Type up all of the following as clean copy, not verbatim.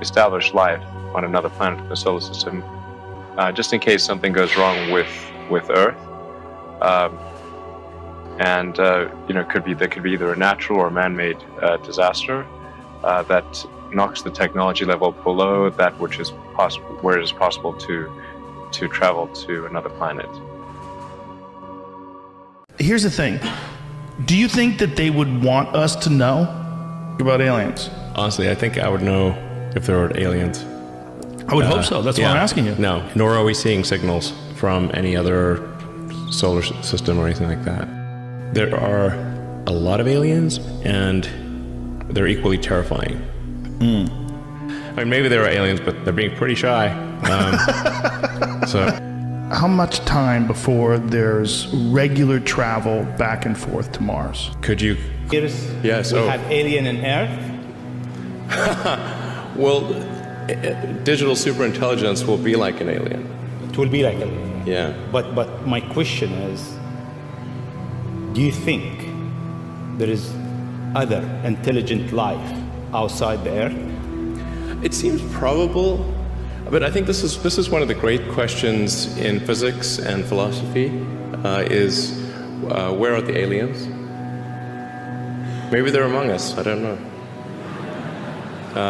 establish life on another planet in the solar system, just in case something goes wrong with Earth. There could be either a natural or man-made disaster that knocks the technology level below that which is possible, where it is possible to travel to another planet. Here's the thing. Do you think that they would want us to know about aliens? Honestly, I think I would know if there were aliens. I would hope so. That's why I'm asking you. No, nor are we seeing signals from any other solar system or anything like that. There are a lot of aliens, and they're equally terrifying. I mean, maybe there are aliens, but they're being pretty shy. How much time before there's regular travel back and forth to Mars? Could you? Yes. We have alien on Earth. Well, digital superintelligence will be like an alien. It will be like an alien. Yeah. But my question is, do you think there is other intelligent life outside the Earth? It seems probable, but I think this is one of the great questions in physics and philosophy, is where are the aliens? Maybe they're among us, I don't know.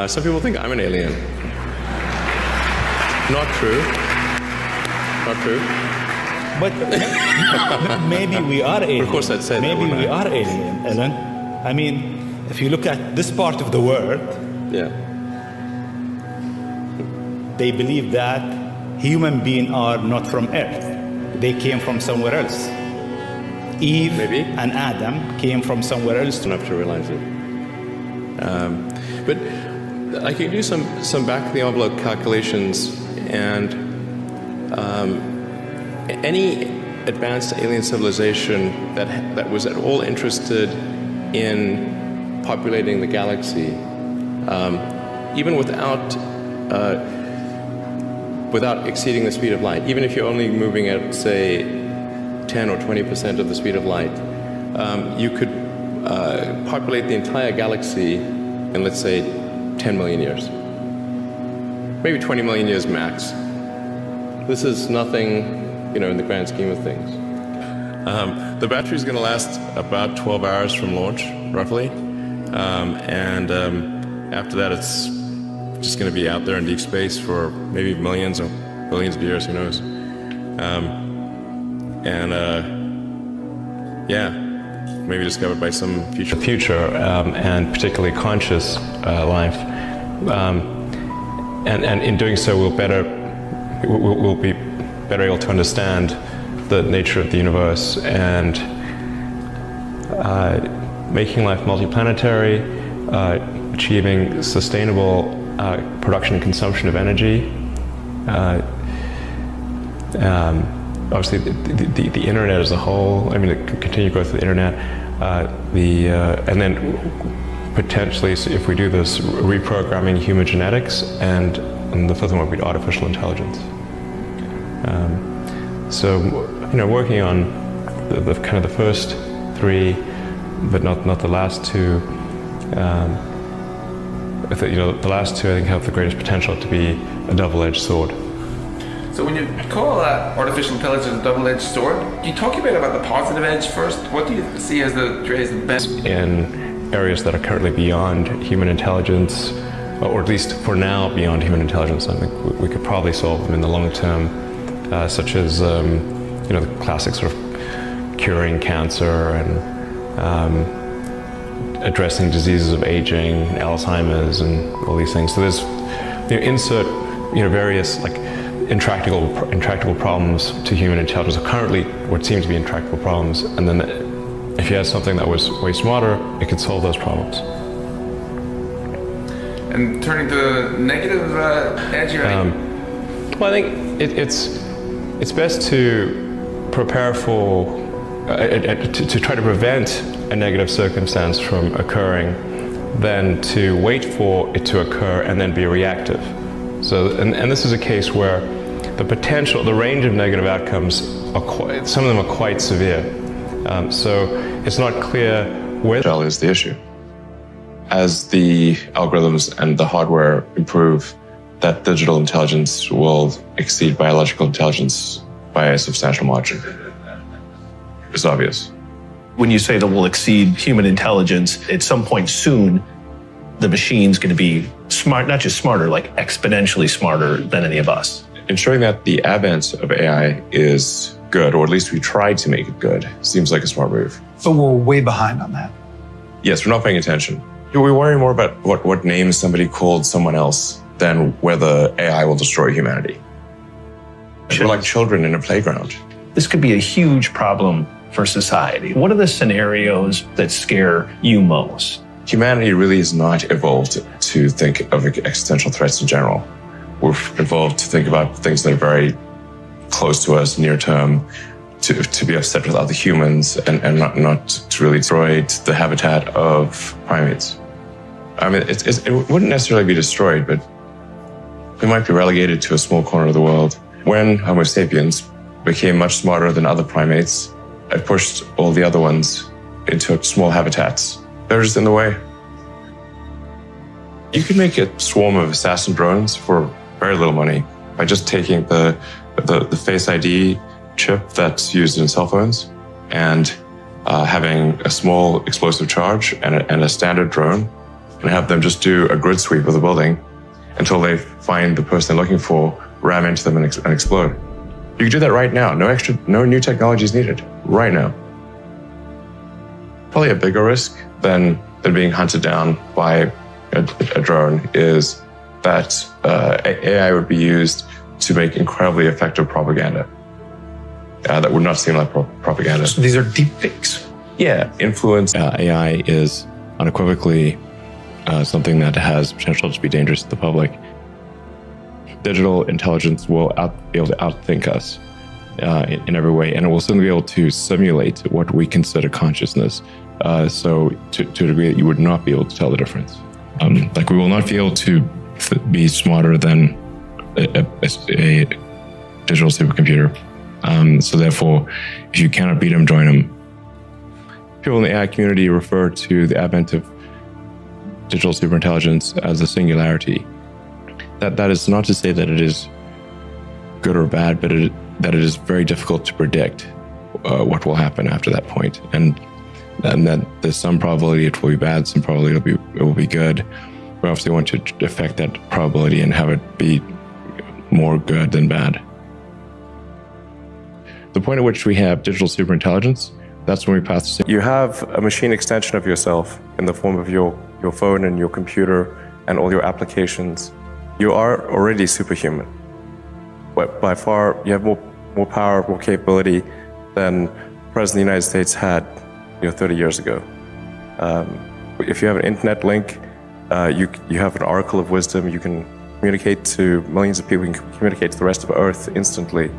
Some people think I'm an alien. Not true. Not true. But maybe we are alien. Of course I'd say maybe that, we are alien, Alan. I mean, if you look at this part of the world, they believe that human beings are not from Earth. They came from somewhere else. Eve and Adam came from somewhere else. Enough to realize it. But I can do some back-of-the-envelope calculations, and any advanced alien civilization that was at all interested in populating the galaxy, even without exceeding the speed of light, even if you're only moving at, say, 10 or 20% of the speed of light, you could populate the entire galaxy in, let's say, 10 million years. Maybe 20 million years max. This is nothing, in the grand scheme of things. The battery's going to last about 12 hours from launch, roughly. After that, it's just going to be out there in deep space for maybe millions or billions of years, who knows. Maybe discovered by some future, and particularly conscious life. And in doing so, we'll be better able to understand the nature of the universe and making life multiplanetary, achieving sustainable production and consumption of energy. Obviously, the internet as a whole. I mean, the continued growth of the internet, and then potentially, if we do this, reprogramming human genetics, and the fifth one would be artificial intelligence. Working on the kind of the first three, but not the last two. The last two I think have the greatest potential to be a double-edged sword. So when you call artificial intelligence a double-edged sword, can you talk a bit about the positive edge first? What do you see as the best? In areas that are currently beyond human intelligence, or at least for now beyond human intelligence, I think we could probably solve them in the long term, such as the classic sort of curing cancer and addressing diseases of aging, Alzheimer's, and all these things. So there's insert various intractable problems to human intelligence, or currently what seem to be intractable problems, and then if you had something that was way smarter, it could solve those problems. And turning to the negative edge, well, I think it's best to prepare for to try to prevent a negative circumstance from occurring than to wait for it to occur and then be reactive. So, and this is a case where the range of negative outcomes some of them are quite severe. So it's not clear where is the issue. as the algorithms and the hardware improve, that digital intelligence will exceed biological intelligence by a substantial margin. It's obvious. When you say that we'll exceed human intelligence, at some point soon, the machine's going to be smart, not just smarter, like exponentially smarter than any of us. Ensuring that the advent of AI is good, or at least we try to make it good, seems like a smart move. But we're way behind on that. Yes, we're not paying attention. We worry more about what name somebody called someone else than whether AI will destroy humanity. We're like children in a playground. This could be a huge problem for society. What are the scenarios that scare you most? Humanity really is not evolved to think of existential threats in general. We're evolved to think about things that are very close to us, near term, to be upset with other humans and not to really destroy the habitat of primates. I mean, it wouldn't necessarily be destroyed, but we might be relegated to a small corner of the world. When Homo sapiens became much smarter than other primates, it pushed all the other ones into small habitats. They're just in the way. You could make a swarm of assassin drones for very little money by just taking the Face ID chip that's used in cell phones and having a small explosive charge and a standard drone, and have them just do a grid sweep of the building until they find the person they're looking for, ram into them and explode. You can do that right now. No new technology is needed right now. Probably a bigger risk than being hunted down by a drone is that AI would be used to make incredibly effective propaganda that would not seem like propaganda. So these are deep fakes. Yeah, influence. AI is unequivocally something that has potential to be dangerous to the public. Digital intelligence will be able to outthink us in every way, and it will certainly be able to simulate what we consider consciousness. So to a degree that you would not be able to tell the difference. Like we will not be able to be smarter than a digital supercomputer. So therefore, if you cannot beat them, join them. People in the AI community refer to the advent of digital superintelligence as a singularity. That is not to say that it is good or bad, but that it is very difficult to predict what will happen after that point, and that there's some probability it will be bad, some probability it will be good. We obviously want to affect that probability and have it be more good than bad. The point at which we have digital superintelligence, that's when we pass the... You have a machine extension of yourself in the form of your phone and your computer and all your applications. You are already superhuman. But by far, you have more power, more capability than the President of the United States had 30 years ago. If you have an internet link, you have an oracle of wisdom. You can communicate to millions of people. You can communicate to the rest of Earth instantly.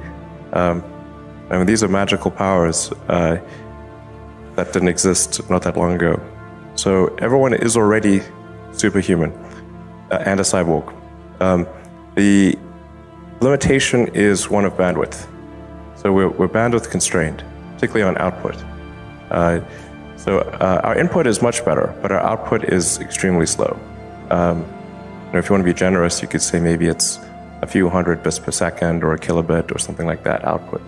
I mean, these are magical powers that didn't exist not that long ago. So everyone is already superhuman and a cyborg. The limitation is one of bandwidth. So we're bandwidth constrained, particularly on output. So our input is much better, but our output is extremely slow. If you want to be generous, you could say maybe it's a few hundred bits per second or a kilobit or something like that output.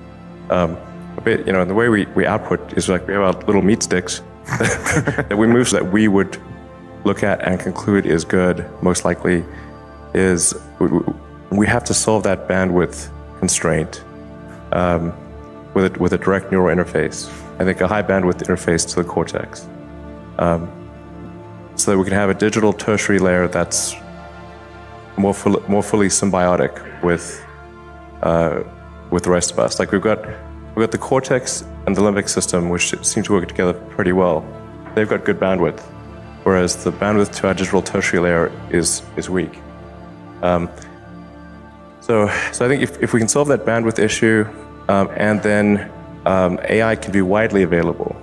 The way we output is like we have our little meat sticks that we move so that we would look at and conclude is good, most likely, is we have to solve that bandwidth constraint with a direct neural interface. I think a high bandwidth interface to the cortex, so that we can have a digital tertiary layer that's more fully symbiotic with the rest of us. Like we've got the cortex and the limbic system, which seem to work together pretty well. They've got good bandwidth, whereas the bandwidth to our digital tertiary layer is weak. So I think if we can solve that bandwidth issue, and then AI can be widely available.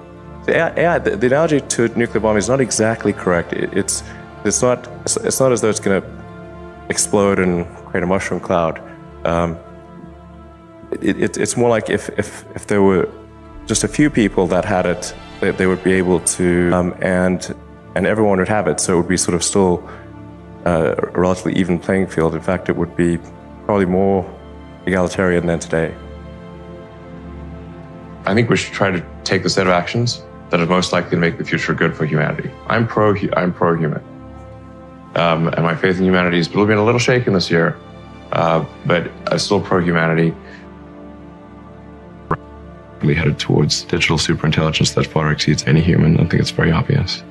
The AI, the analogy to nuclear bombing is not exactly correct. It's not as though it's going to explode and create a mushroom cloud. It's more like if there were just a few people that had it, they would be able to, and and everyone would have it. So it would be sort of still a relatively even playing field. In fact, it would be probably more egalitarian than today. I think we should try to take the set of actions that are most likely to make the future good for humanity. I'm pro-human. And my faith in humanity has been a little shaken this year, but I'm still pro-humanity. We headed towards digital superintelligence that far exceeds any human. I think it's very obvious.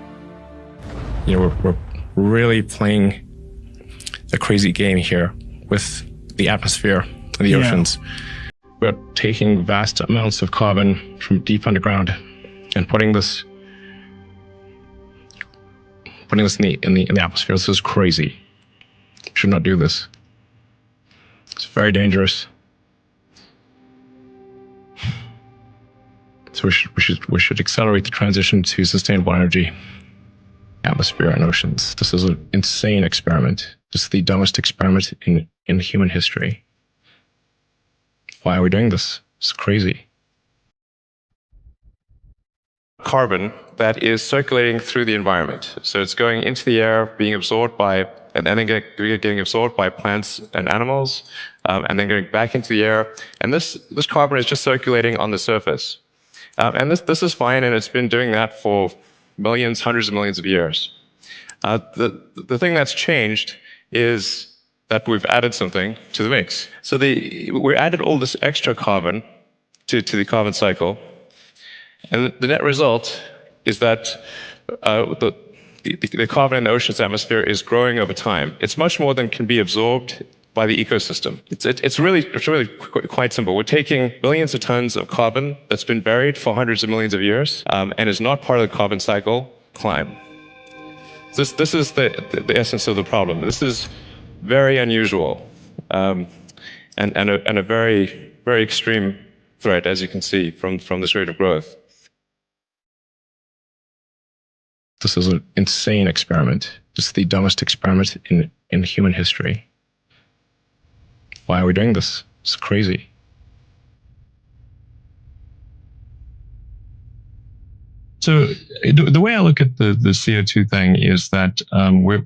You know, we're really playing a crazy game here with the atmosphere and the oceans. We're taking vast amounts of carbon from deep underground and putting this in the atmosphere. This is crazy. We should not do this. It's very dangerous. So we should accelerate the transition to sustainable energy, atmosphere and oceans. This is an insane experiment. This is the dumbest experiment in human history. Why are we doing this? It's crazy. Carbon that is circulating through the environment. So it's going into the air, being absorbed by, and then getting absorbed by plants and animals, and then getting back into the air. And this carbon is just circulating on the surface. And this is fine, and it's been doing that for millions, hundreds of millions of years. The thing that's changed is that we've added something to the mix. So we added all this extra carbon to the carbon cycle, and the net result is that the carbon in the ocean's atmosphere is growing over time. It's much more than can be absorbed by the ecosystem. It's really quite simple. We're taking billions of tons of carbon that's been buried for hundreds of millions of years and is not part of the carbon cycle climb. This is the essence of the problem. This is very unusual and a very, very extreme threat, as you can see from this rate of growth. This is an insane experiment. This is the dumbest experiment in human history. Why are we doing this? It's crazy. So the way I look at the CO2 thing is that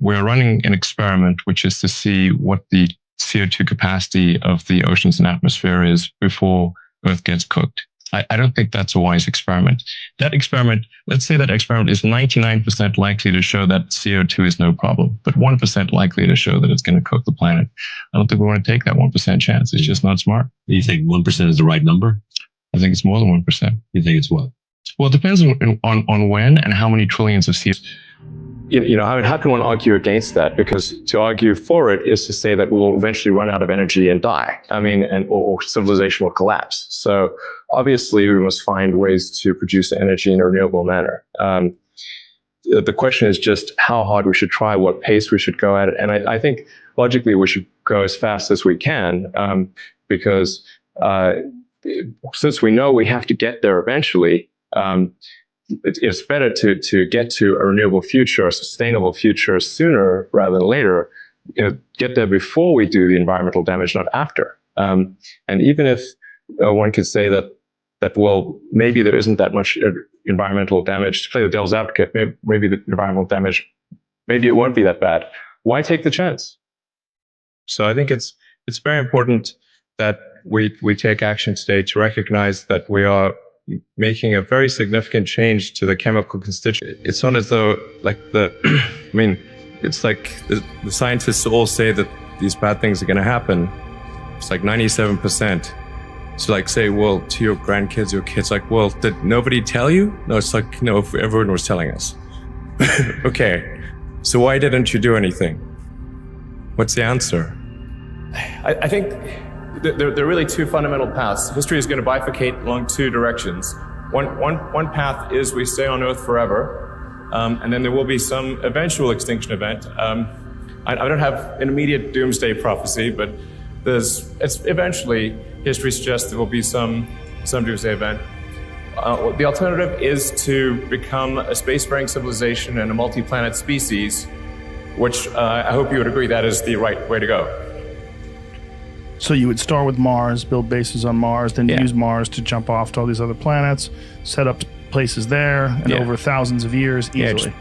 we're running an experiment, which is to see what the CO2 capacity of the oceans and atmosphere is before Earth gets cooked. I don't think that's a wise experiment. That experiment, let's say that experiment is 99% likely to show that CO2 is no problem, but 1% likely to show that it's going to cook the planet. I don't think we want to take that 1% chance. It's just not smart. You think 1% is the right number? I think it's more than 1%. You think it's what? Well, it depends on when and how many trillions of CO2. You know, how can one argue against that? Because to argue for it is to say that we'll eventually run out of energy and die. I mean, or civilization will collapse. So obviously, we must find ways to produce energy in a renewable manner. The question is just how hard we should try, what pace we should go at it. And I think logically we should go as fast as we can because since we know we have to get there eventually, it's better to get to a renewable future, a sustainable future sooner rather than later. Get there before we do the environmental damage, not after. And even if one could say that well, maybe there isn't that much environmental damage. To play the devil's advocate, maybe the environmental damage, maybe it won't be that bad. Why take the chance? So I think it's very important that we take action today to recognize that we are making a very significant change to the chemical constituent. It's not as though I mean, it's like the scientists all say that these bad things are going to happen. It's like 97%. So like say, well, to your grandkids, your kids, like, well, did nobody tell you? No, it's like, no, everyone was telling us. Okay, so why didn't you do anything? What's the answer? I think there are really two fundamental paths. History is going to bifurcate along two directions. One path is we stay on Earth forever, and then there will be some eventual extinction event. I don't have an immediate doomsday prophecy, but it's eventually, history suggests there will be some doomsday event. The alternative is to become a spacefaring civilization and a multi-planet species, which I hope you would agree that is the right way to go. So you would start with Mars, build bases on Mars, then use Mars to jump off to all these other planets, set up places there, and over thousands of years easily.